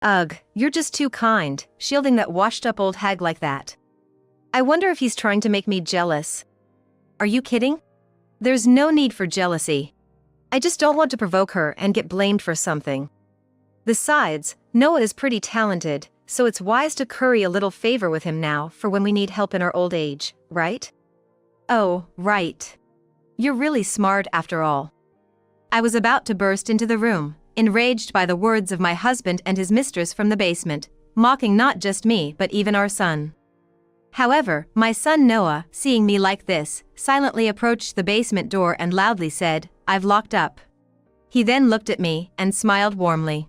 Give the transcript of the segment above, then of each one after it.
Ugh, you're just too kind, shielding that washed-up old hag like that. I wonder if he's trying to make me jealous. Are you kidding? There's no need for jealousy. I just don't want to provoke her and get blamed for something. Besides, Noah is pretty talented, so it's wise to curry a little favor with him now for when we need help in our old age, right? Oh, right. You're really smart after all. I was about to burst into the room, enraged by the words of my husband and his mistress from the basement, mocking not just me but even our son. However, my son Noah, seeing me like this, silently approached the basement door and loudly said, "I've locked up." He then looked at me and smiled warmly.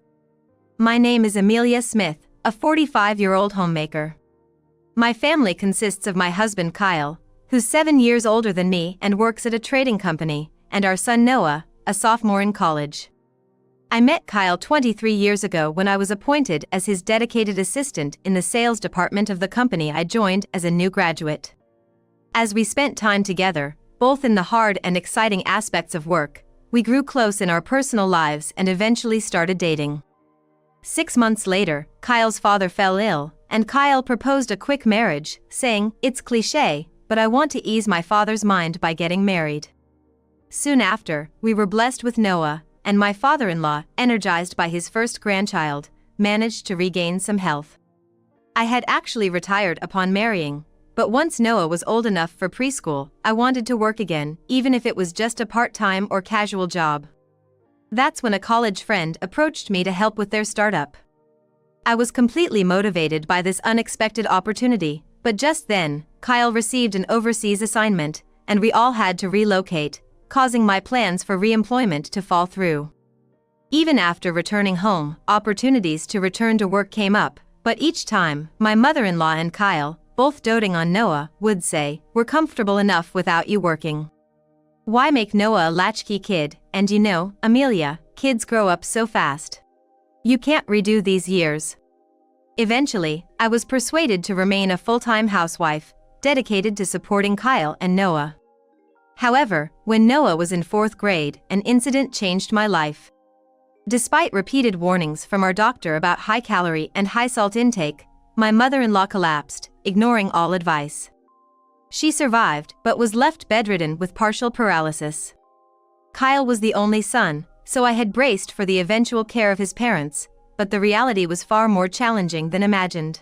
My name is Amelia Smith, a 45-year-old homemaker. My family consists of my husband Kyle, who's 7 years older than me and works at a trading company, and our son Noah, a sophomore in college. I met Kyle 23 years ago when I was appointed as his dedicated assistant in the sales department of the company I joined as a new graduate. As we spent time together, both in the hard and exciting aspects of work, we grew close in our personal lives and eventually started dating. 6 months later, Kyle's father fell ill, and Kyle proposed a quick marriage, saying, "It's cliché, but I want to ease my father's mind by getting married." Soon after, we were blessed with Noah, and my father-in-law, energized by his first grandchild, managed to regain some health. I had actually retired upon marrying, but once Noah was old enough for preschool, I wanted to work again, even if it was just a part-time or casual job. That's when a college friend approached me to help with their startup. I was completely motivated by this unexpected opportunity, but just then, Kyle received an overseas assignment, and we all had to relocate, causing my plans for re-employment to fall through. Even after returning home, opportunities to return to work came up, but each time, my mother-in-law and Kyle, both doting on Noah, would say, "We're comfortable enough without you working. Why make Noah a latchkey kid, and you know, Amelia, kids grow up so fast. You can't redo these years." Eventually, I was persuaded to remain a full-time housewife, dedicated to supporting Kyle and Noah. However, when Noah was in 4th grade, an incident changed my life. Despite repeated warnings from our doctor about high-calorie and high-salt intake, my mother-in-law collapsed, ignoring all advice. She survived, but was left bedridden with partial paralysis. Kyle was the only son, so I had braced for the eventual care of his parents, but the reality was far more challenging than imagined.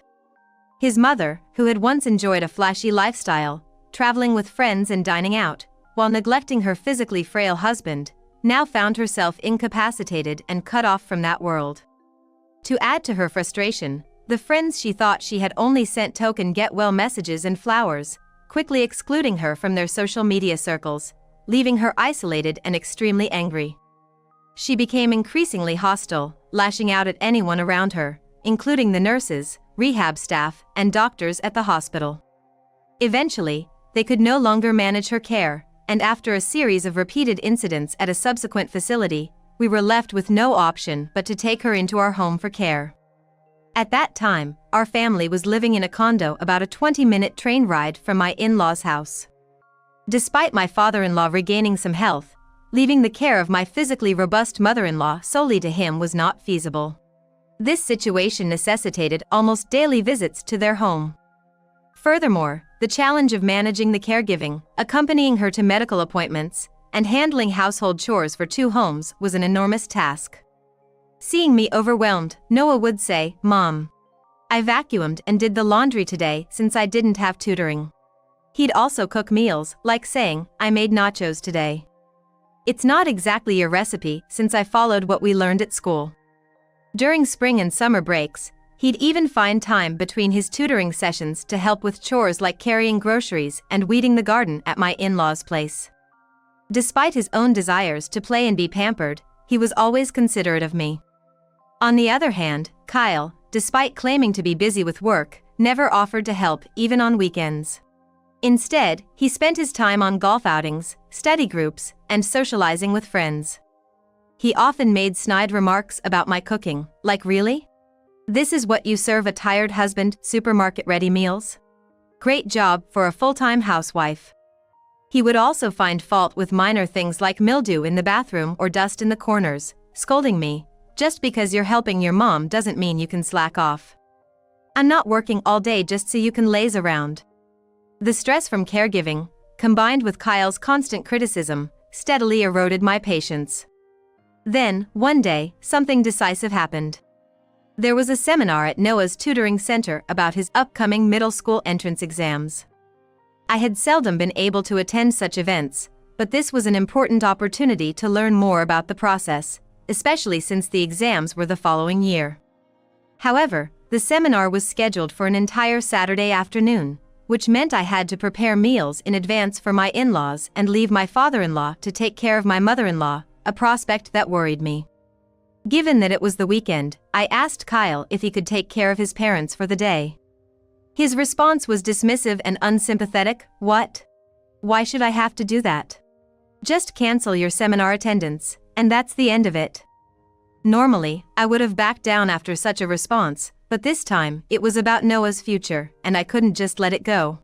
His mother, who had once enjoyed a flashy lifestyle, traveling with friends and dining out, while neglecting her physically frail husband, now found herself incapacitated and cut off from that world. To add to her frustration, the friends she thought she had only sent token get-well messages and flowers, quickly excluding her from their social media circles, leaving her isolated and extremely angry. She became increasingly hostile, lashing out at anyone around her, including the nurses, rehab staff, and doctors at the hospital. Eventually, they could no longer manage her care, and after a series of repeated incidents at a subsequent facility, we were left with no option but to take her into our home for care. At that time, our family was living in a condo about a 20-minute train ride from my in-laws' house. Despite my father-in-law regaining some health, leaving the care of my physically robust mother-in-law solely to him was not feasible. This situation necessitated almost daily visits to their home. Furthermore, the challenge of managing the caregiving, accompanying her to medical appointments, and handling household chores for 2 homes was an enormous task. Seeing me overwhelmed, Noah would say, "Mom, I vacuumed and did the laundry today since I didn't have tutoring." He'd also cook meals, like saying, "I made nachos today." It's not exactly your recipe since I followed what we learned at school. During spring and summer breaks, he'd even find time between his tutoring sessions to help with chores like carrying groceries and weeding the garden at my in-laws' place. Despite his own desires to play and be pampered, he was always considerate of me. On the other hand, Kyle, despite claiming to be busy with work, never offered to help even on weekends. Instead, he spent his time on golf outings, study groups, and socializing with friends. He often made snide remarks about my cooking, like, "Really? This is what you serve a tired husband, supermarket-ready meals? Great job for a full-time housewife." He would also find fault with minor things like mildew in the bathroom or dust in the corners, scolding me, Just because you're helping your mom doesn't mean you can slack off. I'm not working all day just so you can laze around. The stress from caregiving, combined with Kyle's constant criticism, steadily eroded my patience. Then, one day, something decisive happened. There was a seminar at Noah's tutoring center about his upcoming middle school entrance exams. I had seldom been able to attend such events, but this was an important opportunity to learn more about the process, especially since the exams were the following year. However, the seminar was scheduled for an entire Saturday afternoon, which meant I had to prepare meals in advance for my in-laws and leave my father-in-law to take care of my mother-in-law, a prospect that worried me. Given that it was the weekend, I asked Kyle if he could take care of his parents for the day. His response was dismissive and unsympathetic. What? Why should I have to do that? Just cancel your seminar attendance, and that's the end of it. Normally, I would have backed down after such a response, but this time, it was about Noah's future, and I couldn't just let it go.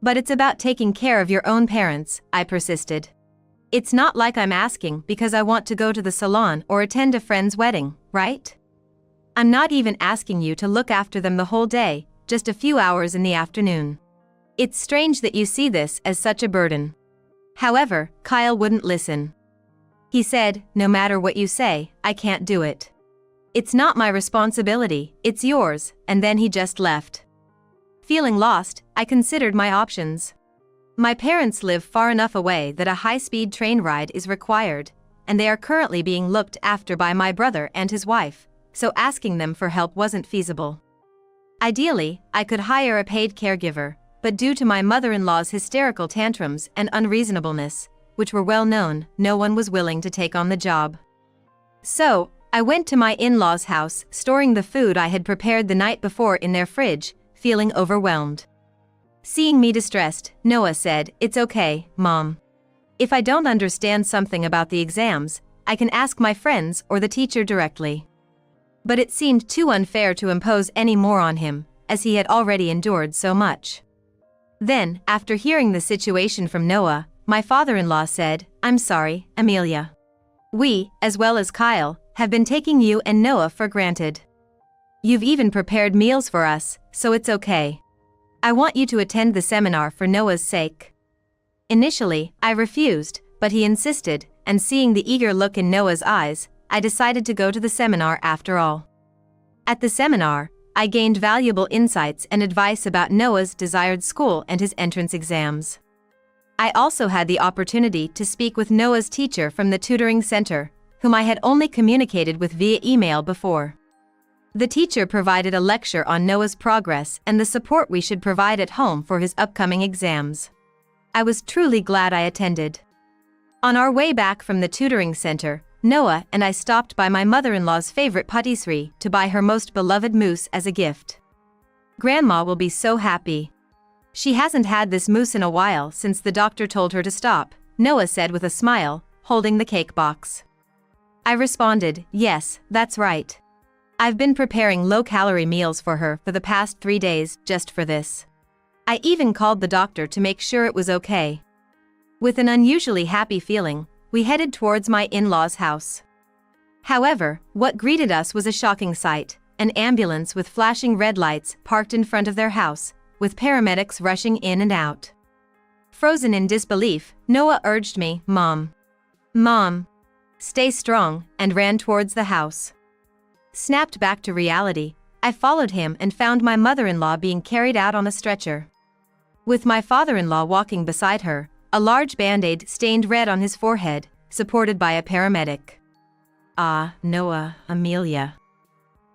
But it's about taking care of your own parents, I persisted. It's not like I'm asking because I want to go to the salon or attend a friend's wedding, right? I'm not even asking you to look after them the whole day, just a few hours in the afternoon. It's strange that you see this as such a burden. However, Kyle wouldn't listen. He said, "No matter what you say, I can't do it. It's not my responsibility, it's yours," and then he just left. Feeling lost, I considered my options. My parents live far enough away that a high-speed train ride is required, and they are currently being looked after by my brother and his wife, so asking them for help wasn't feasible. Ideally, I could hire a paid caregiver, but due to my mother-in-law's hysterical tantrums and unreasonableness, which were well known, no one was willing to take on the job. So, I went to my in-laws' house, storing the food I had prepared the night before in their fridge, feeling overwhelmed. Seeing me distressed, Noah said, "It's okay, Mom. If I don't understand something about the exams, I can ask my friends or the teacher directly." But it seemed too unfair to impose any more on him, as he had already endured so much. Then, after hearing the situation from Noah, my father-in-law said, "I'm sorry, Amelia. We, as well as Kyle, have been taking you and Noah for granted. You've even prepared meals for us, so it's okay. I want you to attend the seminar for Noah's sake." Initially, I refused, but he insisted, and seeing the eager look in Noah's eyes, I decided to go to the seminar after all. At the seminar, I gained valuable insights and advice about Noah's desired school and his entrance exams. I also had the opportunity to speak with Noah's teacher from the tutoring center, whom I had only communicated with via email before. The teacher provided a lecture on Noah's progress and the support we should provide at home for his upcoming exams. I was truly glad I attended. On our way back from the tutoring center, Noah and I stopped by my mother-in-law's favorite patisserie to buy her most beloved mousse as a gift. Grandma will be so happy. She hasn't had this mousse in a while since the doctor told her to stop, Noah said with a smile, holding the cake box. I responded, "Yes, that's right. I've been preparing low-calorie meals for her for the past 3 days just for this. I even called the doctor to make sure it was okay." With an unusually happy feeling, we headed towards my in-laws' house. However, what greeted us was a shocking sight: an ambulance with flashing red lights parked in front of their house, with paramedics rushing in and out. Frozen in disbelief, Noah urged me, Mom, stay strong," and ran towards the house. Snapped back to reality, I followed him and found my mother-in-law being carried out on a stretcher. With my father-in-law walking beside her, a large band-aid stained red on his forehead, supported by a paramedic. "Ah, Noah, Amelia.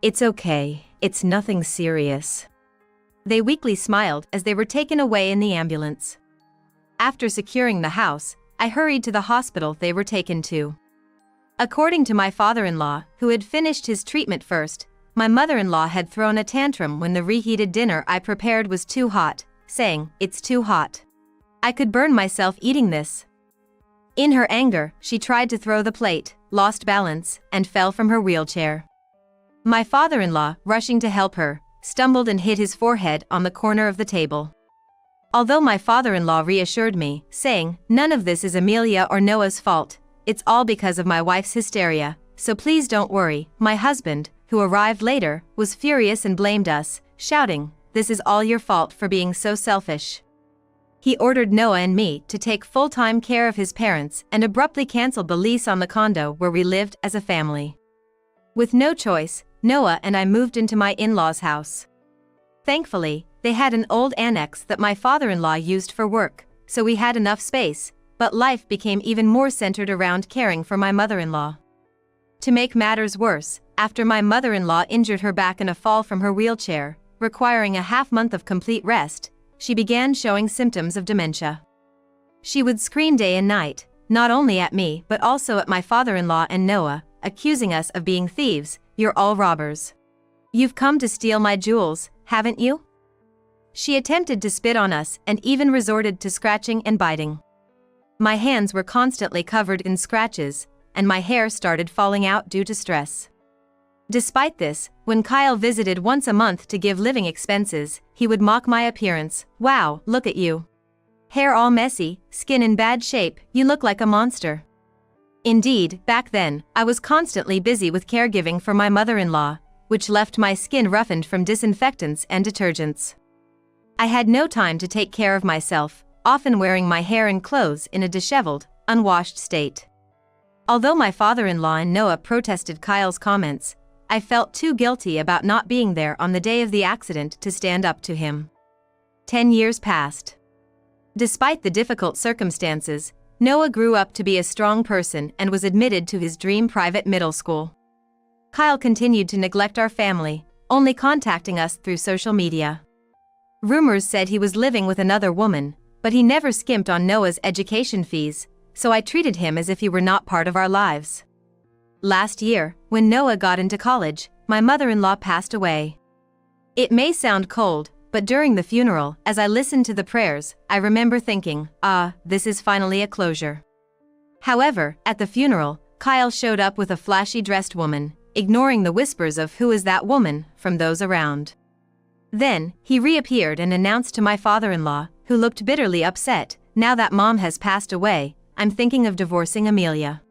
It's okay, it's nothing serious." They weakly smiled as they were taken away in the ambulance. After securing the house, I hurried to the hospital they were taken to. According to my father-in-law, who had finished his treatment first, my mother-in-law had thrown a tantrum when the reheated dinner I prepared was too hot, saying, "It's too hot. I could burn myself eating this." In her anger, she tried to throw the plate, lost balance, and fell from her wheelchair. My father-in-law, rushing to help her, stumbled and hit his forehead on the corner of the table. Although my father-in-law reassured me, saying, "None of this is Amelia or Noah's fault, it's all because of my wife's hysteria," so please don't worry. My husband, who arrived later, was furious and blamed us, shouting, "This is all your fault for being so selfish." He ordered Noah and me to take full-time care of his parents and abruptly canceled the lease on the condo where we lived as a family. With no choice, Noah and I moved into my in-laws' house. Thankfully, they had an old annex that my father-in-law used for work, so we had enough space, but life became even more centered around caring for my mother-in-law. To make matters worse, after my mother-in-law injured her back in a fall from her wheelchair, requiring a half-month of complete rest, she began showing symptoms of dementia. She would scream day and night, not only at me but also at my father-in-law and Noah, accusing us of being thieves. "You're all robbers. You've come to steal my jewels, haven't you?" She attempted to spit on us and even resorted to scratching and biting. My hands were constantly covered in scratches, and my hair started falling out due to stress. Despite this, when Kyle visited once a month to give living expenses, he would mock my appearance. "Wow, look at you. Hair all messy, skin in bad shape, you look like a monster." Indeed, back then, I was constantly busy with caregiving for my mother-in-law, which left my skin roughened from disinfectants and detergents. I had no time to take care of myself, often wearing my hair and clothes in a disheveled, unwashed state. Although my father-in-law and Noah protested Kyle's comments, I felt too guilty about not being there on the day of the accident to stand up to him. 10 years passed. Despite the difficult circumstances, Noah grew up to be a strong person and was admitted to his dream private middle school. Kyle continued to neglect our family, only contacting us through social media. Rumors said he was living with another woman, but he never skimped on Noah's education fees, so I treated him as if he were not part of our lives. Last year, when Noah got into college, my mother-in-law passed away. It may sound cold, but during the funeral, as I listened to the prayers, I remember thinking, this is finally a closure. However, at the funeral, Kyle showed up with a flashy dressed woman, ignoring the whispers of "Who is that woman?" from those around. Then, he reappeared and announced to my father-in-law, who looked bitterly upset, "Now that mom has passed away, I'm thinking of divorcing Amelia.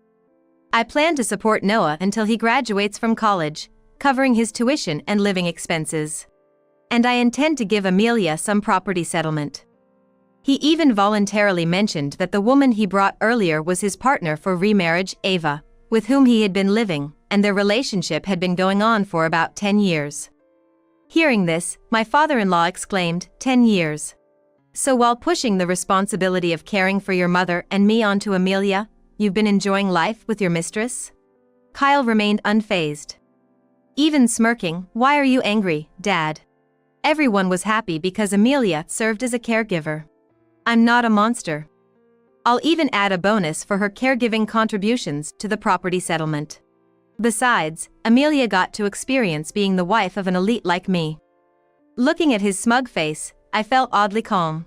I plan to support Noah until he graduates from college, covering his tuition and living expenses. And I intend to give Amelia some property settlement." He even voluntarily mentioned that the woman he brought earlier was his partner for remarriage, Ava, with whom he had been living, and their relationship had been going on for about 10 years. Hearing this, my father-in-law exclaimed, 10 years. So while pushing the responsibility of caring for your mother and me onto Amelia, you've been enjoying life with your mistress?" Kyle remained unfazed. Even smirking, "Why are you angry, Dad? Everyone was happy because Amelia served as a caregiver. I'm not a monster. I'll even add a bonus for her caregiving contributions to the property settlement. Besides, Amelia got to experience being the wife of an elite like me." Looking at his smug face, I felt oddly calm.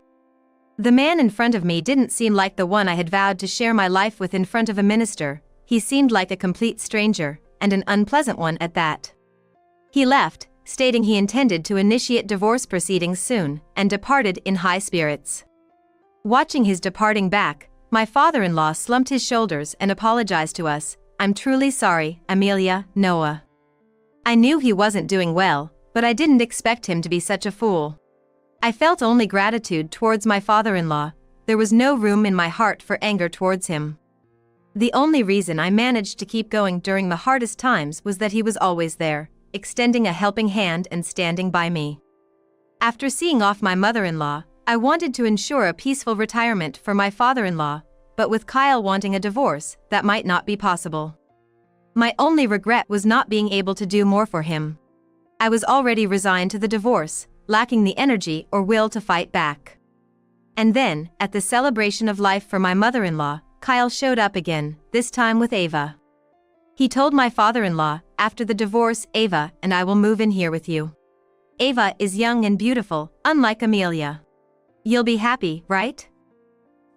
The man in front of me didn't seem like the one I had vowed to share my life with in front of a minister. He seemed like a complete stranger, and an unpleasant one at that. He left, stating he intended to initiate divorce proceedings soon, and departed in high spirits. Watching his departing back, my father-in-law slumped his shoulders and apologized to us. "I'm truly sorry, Amelia, Noah. I knew he wasn't doing well, but I didn't expect him to be such a fool." I felt only gratitude towards my father-in-law. There was no room in my heart for anger towards him. The only reason I managed to keep going during the hardest times was that he was always there, extending a helping hand and standing by me. After seeing off my mother-in-law, I wanted to ensure a peaceful retirement for my father-in-law, but with Kyle wanting a divorce, that might not be possible. My only regret was not being able to do more for him. I was already resigned to the divorce, lacking the energy or will to fight back. And then, at the celebration of life for my mother-in-law, Kyle showed up again, this time with Ava. He told my father-in-law, "After the divorce, Ava and I will move in here with you. Ava is young and beautiful, unlike Amelia. You'll be happy, right?"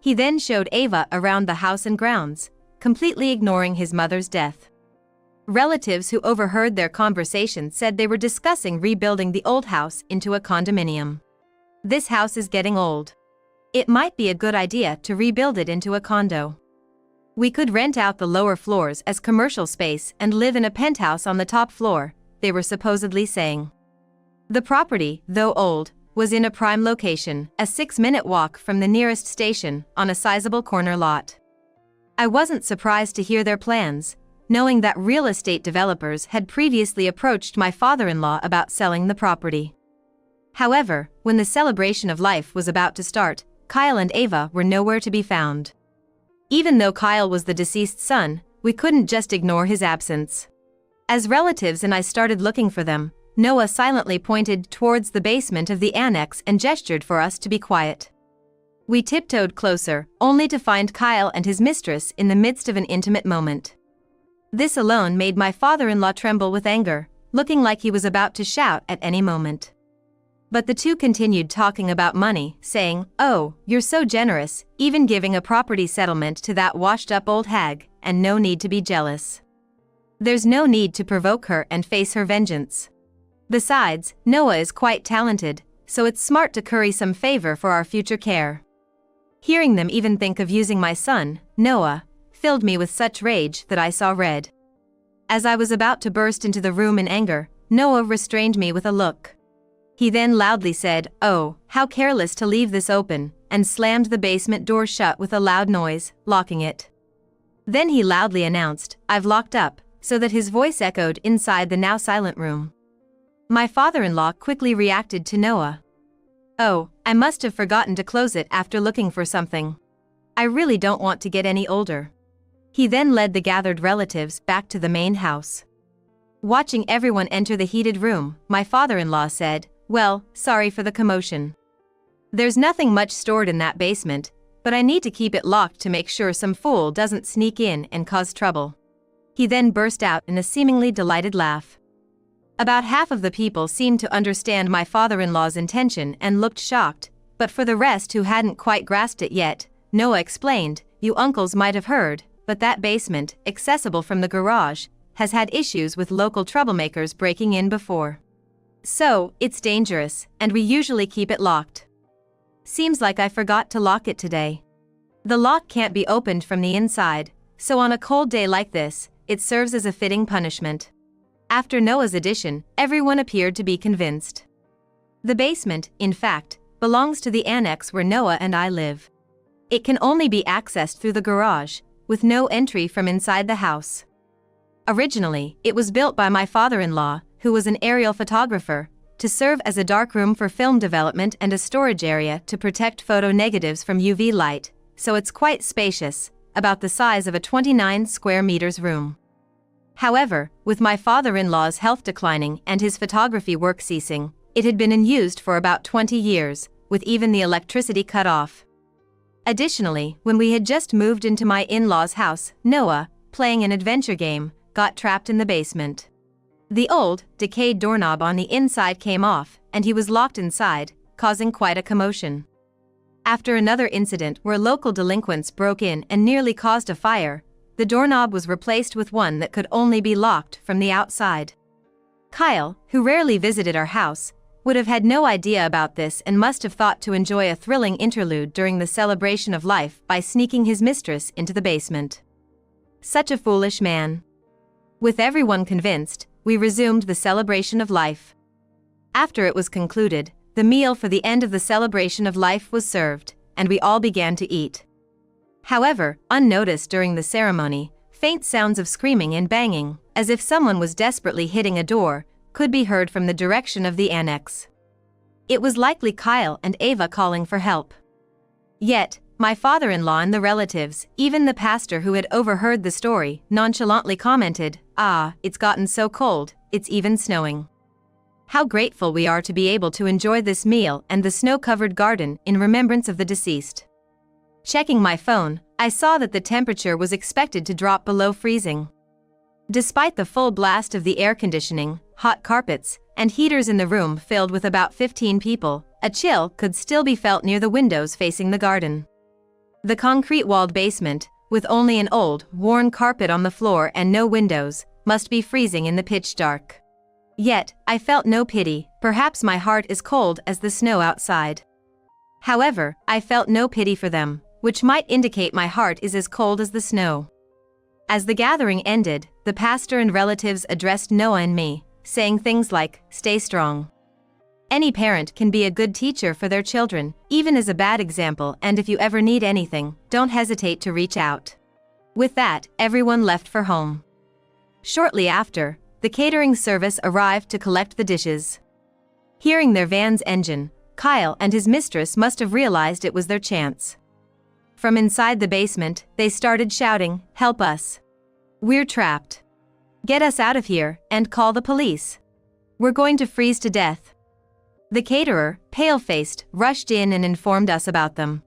He then showed Ava around the house and grounds, completely ignoring his mother's death. Relatives who overheard their conversation said they were discussing rebuilding the old house into a condominium. "This house is getting old. It might be a good idea to rebuild it into a condo." We could rent out the lower floors as commercial space and live in a penthouse on the top floor, they were supposedly saying. The property, though old, was in a prime location, a 6-minute walk from the nearest station, on a sizable corner lot. I wasn't surprised to hear their plans, knowing that real estate developers had previously approached my father-in-law about selling the property. However, when the celebration of life was about to start, Kyle and Ava were nowhere to be found. Even though Kyle was the deceased son, we couldn't just ignore his absence. As relatives and I started looking for them, Noah silently pointed towards the basement of the annex and gestured for us to be quiet. We tiptoed closer, only to find Kyle and his mistress in the midst of an intimate moment. This alone made my father-in-law tremble with anger, looking like he was about to shout at any moment. But the two continued talking about money, saying, "Oh, you're so generous, even giving a property settlement to that washed-up old hag, and no need to be jealous. There's no need to provoke her and face her vengeance. Besides, Noah is quite talented, so it's smart to curry some favor for our future care." Hearing them even think of using my son, Noah, filled me with such rage that I saw red. As I was about to burst into the room in anger, Noah restrained me with a look. He then loudly said, "Oh, how careless to leave this open," and slammed the basement door shut with a loud noise, locking it. Then he loudly announced, "I've locked up," so that his voice echoed inside the now silent room. My father-in-law quickly reacted to Noah. "Oh, I must have forgotten to close it after looking for something. I really don't want to get any older." He then led the gathered relatives back to the main house. Watching everyone enter the heated room, my father-in-law said, "Well, sorry for the commotion. There's nothing much stored in that basement, but I need to keep it locked to make sure some fool doesn't sneak in and cause trouble." He then burst out in a seemingly delighted laugh. About half of the people seemed to understand my father-in-law's intention and looked shocked, but for the rest who hadn't quite grasped it yet, Noah explained, "You uncles might have heard, but that basement, accessible from the garage, has had issues with local troublemakers breaking in before. So, it's dangerous, and we usually keep it locked. Seems like I forgot to lock it today. The lock can't be opened from the inside, so on a cold day like this, it serves as a fitting punishment." After Noah's addition, everyone appeared to be convinced. The basement, in fact, belongs to the annex where Noah and I live. It can only be accessed through the garage, with no entry from inside the house. Originally, it was built by my father-in-law, who was an aerial photographer, to serve as a darkroom for film development and a storage area to protect photo negatives from UV light, so it's quite spacious, about the size of a 29 square meters room. However, with my father-in-law's health declining and his photography work ceasing, it had been unused for about 20 years, with even the electricity cut off. Additionally, when we had just moved into my in-laws' house, Noah, playing an adventure game, got trapped in the basement. The old, decayed doorknob on the inside came off, and he was locked inside, causing quite a commotion. After another incident where local delinquents broke in and nearly caused a fire, the doorknob was replaced with one that could only be locked from the outside. Kyle, who rarely visited our house, would have had no idea about this and must have thought to enjoy a thrilling interlude during the celebration of life by sneaking his mistress into the basement. Such a foolish man. With everyone convinced, we resumed the celebration of life. After it was concluded, the meal for the end of the celebration of life was served, and we all began to eat. However, unnoticed during the ceremony, faint sounds of screaming and banging, as if someone was desperately hitting a door, could be heard from the direction of the annex. It was likely Kyle and Ava calling for help. Yet, my father-in-law and the relatives, even the pastor who had overheard the story, nonchalantly commented, "Ah, it's gotten so cold, it's even snowing. How grateful we are to be able to enjoy this meal and the snow-covered garden in remembrance of the deceased." Checking my phone, I saw that the temperature was expected to drop below freezing. Despite the full blast of the air conditioning, hot carpets, and heaters in the room filled with about 15 people, a chill could still be felt near the windows facing the garden. The concrete-walled basement, with only an old, worn carpet on the floor and no windows, must be freezing in the pitch dark. Yet, I felt no pity, perhaps my heart is cold as the snow outside. However, I felt no pity for them, which might indicate my heart is as cold as the snow. As the gathering ended, the pastor and relatives addressed Noah and me, saying things like, "Stay strong." Any parent can be a good teacher for their children, even as a bad example, and if you ever need anything, don't hesitate to reach out. With that, everyone left for home. Shortly after, the catering service arrived to collect the dishes. Hearing their van's engine, Kyle and his mistress must have realized it was their chance. From inside the basement, they started shouting, "Help us! We're trapped! Get us out of here, and call the police! We're going to freeze to death!" The caterer, pale-faced, rushed in and informed us about them.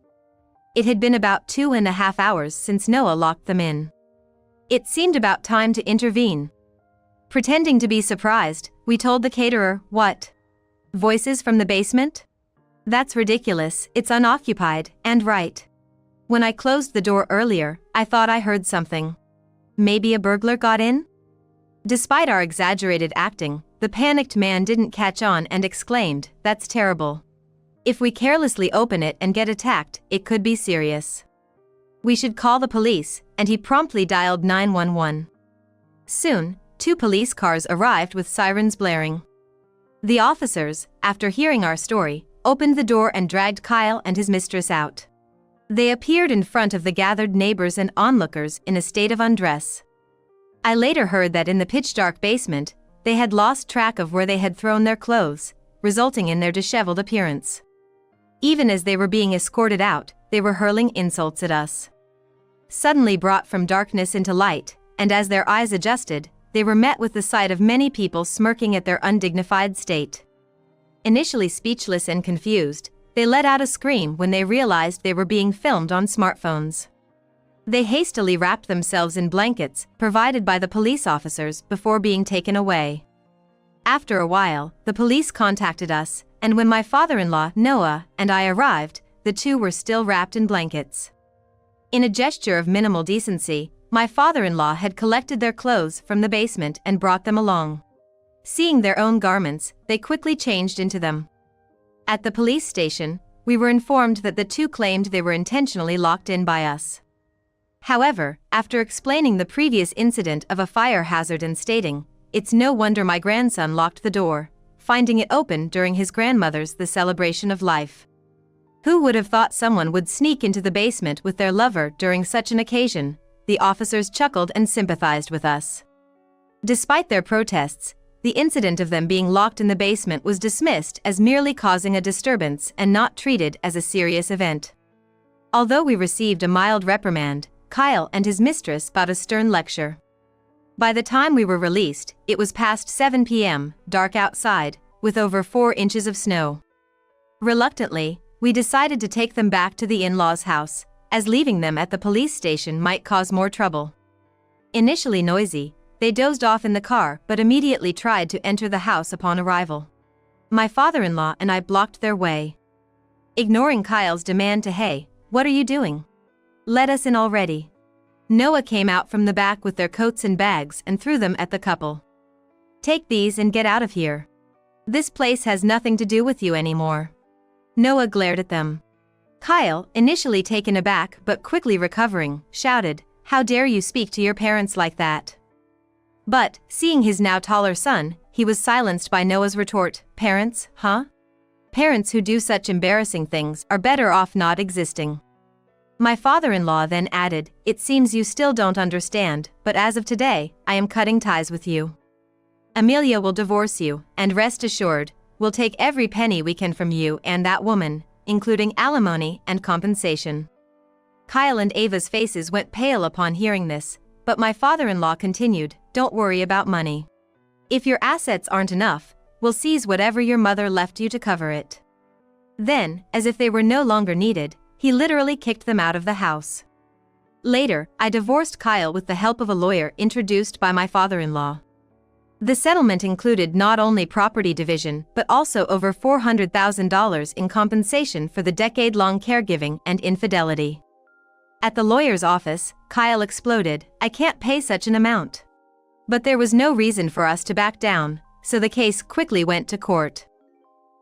It had been about 2.5 hours since Noah locked them in. It seemed about time to intervene. Pretending to be surprised, we told the caterer, "What? Voices from the basement? That's ridiculous, it's unoccupied, and right. When I closed the door earlier, I thought I heard something. Maybe a burglar got in?" Despite our exaggerated acting, the panicked man didn't catch on and exclaimed, "That's terrible. If we carelessly open it and get attacked, it could be serious. We should call the police," and he promptly dialed 911. Soon, 2 police cars arrived with sirens blaring. The officers, after hearing our story, opened the door and dragged Kyle and his mistress out. They appeared in front of the gathered neighbors and onlookers in a state of undress. I later heard that in the pitch-dark basement, they had lost track of where they had thrown their clothes, resulting in their disheveled appearance. Even as they were being escorted out, they were hurling insults at us. Suddenly brought from darkness into light, and as their eyes adjusted, they were met with the sight of many people smirking at their undignified state. Initially speechless and confused, they let out a scream when they realized they were being filmed on smartphones. They hastily wrapped themselves in blankets provided by the police officers before being taken away. After a while, the police contacted us, and when my father-in-law, Noah, and I arrived, the two were still wrapped in blankets. In a gesture of minimal decency, my father-in-law had collected their clothes from the basement and brought them along. Seeing their own garments, they quickly changed into them. At the police station, we were informed that the two claimed they were intentionally locked in by us. However, after explaining the previous incident of a fire hazard and stating, "It's no wonder my grandson locked the door," finding it open during his grandmother's The Celebration of Life. Who would have thought someone would sneak into the basement with their lover during such an occasion? The officers chuckled and sympathized with us. Despite their protests, the incident of them being locked in the basement was dismissed as merely causing a disturbance and not treated as a serious event. Although we received a mild reprimand, Kyle and his mistress got a stern lecture. By the time we were released, it was past 7 p.m., dark outside, with over 4 inches of snow. Reluctantly, we decided to take them back to the in-laws' house, as leaving them at the police station might cause more trouble. Initially noisy, they dozed off in the car but immediately tried to enter the house upon arrival. My father-in-law and I blocked their way. Ignoring Kyle's demand to, "Hey, what are you doing? Let us in already." Noah came out from the back with their coats and bags and threw them at the couple. "Take these and get out of here. This place has nothing to do with you anymore." Noah glared at them. Kyle, initially taken aback but quickly recovering, shouted, "How dare you speak to your parents like that?" But, seeing his now taller son, he was silenced by Noah's retort, "Parents, huh? Parents who do such embarrassing things are better off not existing." My father-in-law then added, "It seems you still don't understand, but as of today, I am cutting ties with you. Amelia will divorce you, and rest assured, we'll take every penny we can from you and that woman, including alimony and compensation." Kyle and Ava's faces went pale upon hearing this, but my father-in-law continued, "Don't worry about money. If your assets aren't enough, we'll seize whatever your mother left you to cover it." Then, as if they were no longer needed, he literally kicked them out of the house. Later, I divorced Kyle with the help of a lawyer introduced by my father-in-law. The settlement included not only property division but also over $400,000 in compensation for the decade-long caregiving and infidelity. At the lawyer's office, Kyle exploded, "I can't pay such an amount." But there was no reason for us to back down, so the case quickly went to court.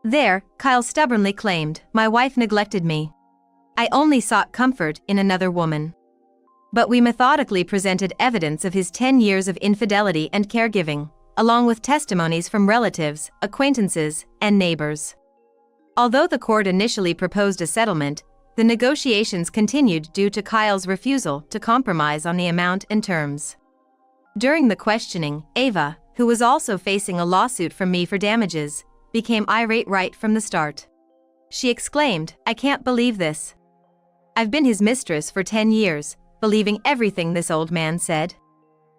There, Kyle stubbornly claimed, "My wife neglected me. I only sought comfort in another woman. But we methodically presented evidence of his 10 years of infidelity and caregiving, along with testimonies from relatives, acquaintances, and neighbors. Although the court initially proposed a settlement, the negotiations continued due to Kyle's refusal to compromise on the amount and terms. During the questioning, Ava, who was also facing a lawsuit from me for damages, became irate right from the start. She exclaimed, "I can't believe this. I've been his mistress for 10 years, believing everything this old man said.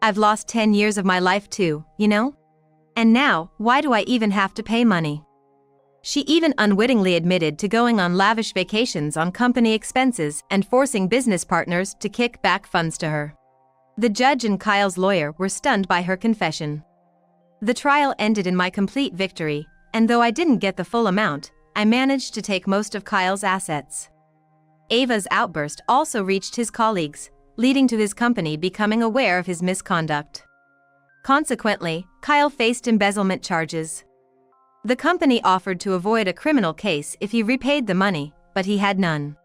I've lost 10 years of my life too, you know? And now, why do I even have to pay money?" She even unwittingly admitted to going on lavish vacations on company expenses and forcing business partners to kick back funds to her. The judge and Kyle's lawyer were stunned by her confession. The trial ended in my complete victory, and though I didn't get the full amount, I managed to take most of Kyle's assets. Ava's outburst also reached his colleagues, leading to his company becoming aware of his misconduct. Consequently, Kyle faced embezzlement charges. The company offered to avoid a criminal case if he repaid the money, but he had none.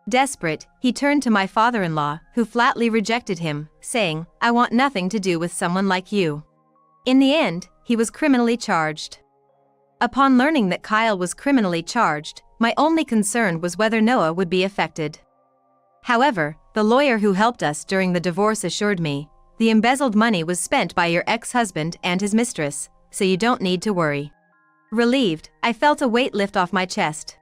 Desperate, he turned to my father-in-law, who flatly rejected him, saying, "I want nothing to do with someone like you." In the end, he was criminally charged. Upon learning that Kyle was criminally charged, my only concern was whether Noah would be affected. However, the lawyer who helped us during the divorce assured me, "The embezzled money was spent by your ex-husband and his mistress, so you don't need to worry." Relieved, I felt a weight lift off my chest.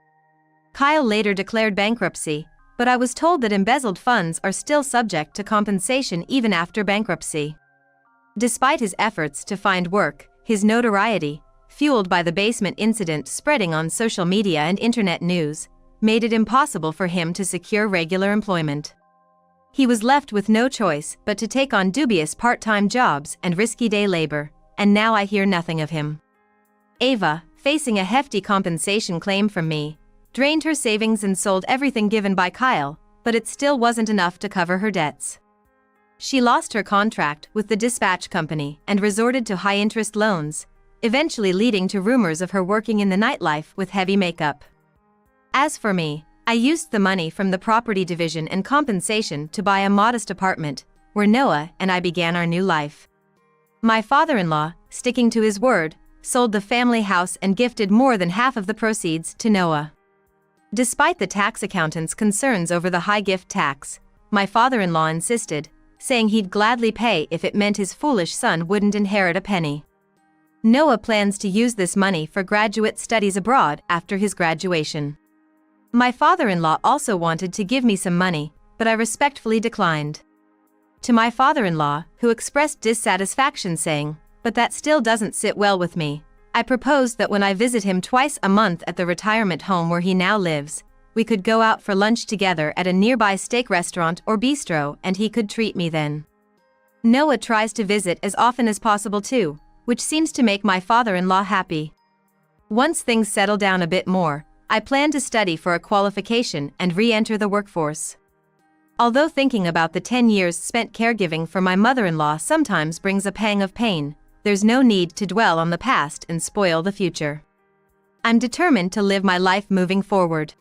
Kyle later declared bankruptcy, but I was told that embezzled funds are still subject to compensation even after bankruptcy. Despite his efforts to find work, his notoriety, fueled by the basement incident spreading on social media and internet news, made it impossible for him to secure regular employment. He was left with no choice but to take on dubious part-time jobs and risky day labor, and now I hear nothing of him. Ava, facing a hefty compensation claim from me, drained her savings and sold everything given by Kyle, but it still wasn't enough to cover her debts. She lost her contract with the dispatch company and resorted to high-interest loans, eventually leading to rumors of her working in the nightlife with heavy makeup. As for me, I used the money from the property division and compensation to buy a modest apartment, where Noah and I began our new life. My father-in-law, sticking to his word, sold the family house and gifted more than half of the proceeds to Noah. Despite the tax accountant's concerns over the high gift tax, my father-in-law insisted, saying he'd gladly pay if it meant his foolish son wouldn't inherit a penny. Noah plans to use this money for graduate studies abroad after his graduation. My father-in-law also wanted to give me some money, but I respectfully declined. To my father-in-law, who expressed dissatisfaction saying, "But that still doesn't sit well with me," I proposed that when I visit him twice a month at the retirement home where he now lives, we could go out for lunch together at a nearby steak restaurant or bistro and he could treat me then. Noah tries to visit as often as possible too, which seems to make my father-in-law happy. Once things settle down a bit more, I plan to study for a qualification and re-enter the workforce. Although thinking about the 10 years spent caregiving for my mother-in-law sometimes brings a pang of pain, there's no need to dwell on the past and spoil the future. I'm determined to live my life moving forward.